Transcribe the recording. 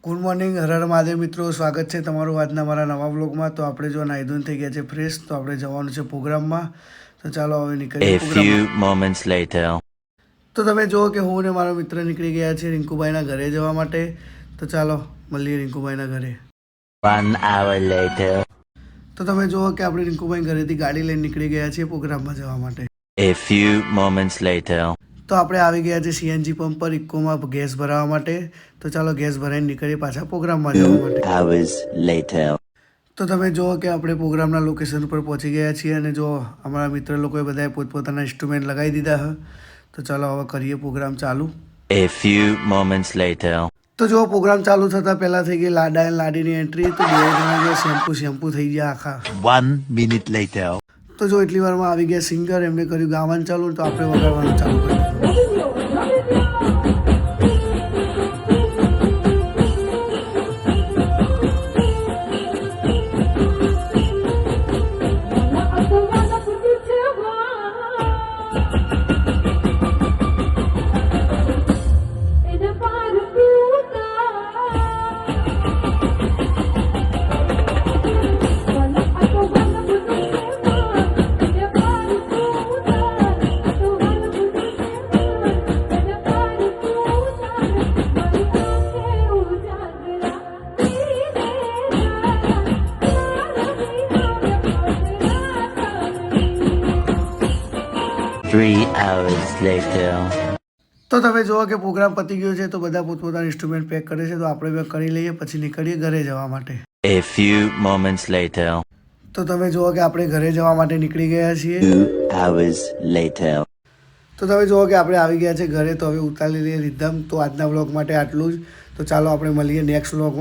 Good morning, Har Har Mahadev મિત્રો. સ્વાગત છે તમારું આજના મારા નવા વ્લોગમાં. તો આપણે જો નાહી ધોઈને થઈ ગયા છે ફ્રેશ, તો આપણે જવાનું છે પ્રોગ્રામમાં. તો ચાલો હવે નીકળીએ A few moments later. તો તમે જુઓ કે હું ને મારો મિત્ર નીકળી ગયા છે રિંકુભાઈના ઘરે જવા માટે. તો ચાલો મળીએ રિંકુભાઈના ઘરે. 1 hour later. તો તમે જુઓ કે આપણે રિંકુભાઈ ઘરેથી ગાડી લઈને નીકળી ગયા છીએ પ્રોગ્રામમાં જવા માટે. A few moments later. તો આપણે આવી ગયા છે સીએનજી પંપ પર ઇકોમાં ગેસ ભરાવવા માટે. તો ચાલો ગેસ ભરાઈને નીકળીએ પાછા પ્રોગ્રામમાં જવા માટે. Hours later. તો તમે જુઓ કે આપણે પ્રોગ્રામના લોકેશન પર પહોંચી ગયા છીએ અને જો અમારા મિત્ર લોકોએ બધાએ પોતપોતાના ઇન્સ્ટ્રુમેન્ટ લગાવી દીધા છે. તો ચાલો હવે કરીએ પ્રોગ્રામ ચાલુ. A few moments later. તો જો પ્રોગ્રામ ચાલુ થતાં પહેલાં થઈ ગઈ લાડા અને લાડીની એન્ટ્રી. તો બે જણા જે શેમ્પુ થઈ ગયા આખા. 1 minute later. તો જો એટલી વારમાં આવી ગયા સિંગર, એમને કર્યું ગાવાનું ચાલુ, તો આપણે વગાડવાનું ચાલુ કર્યું. Three hours later. તો તમે જુઓ કે પ્રોગ્રામ પતી ગયો છે. તો બધા પોતપોતાના ઇન્સ્ટ્રુમેન્ટ પેક કરે છે. તો આપણે પેક કરી લઈએ, પછી નીકળીએ ઘરે જવા માટે. A few moments later. તો તમે જુઓ કે આપણે ઘરે જવા માટે નીકળી ગયા છીએ. 2 hours later. તો તમે જુઓ કે આપણે આવી ગયા છે ઘરે. તો હવે ઉતારી લઈએ રિધમ. તો આજના બ્લોગ માટે આટલું જ. તો ચાલો આપણે મળીએ નેક્સ્ટ બ્લોગમાં.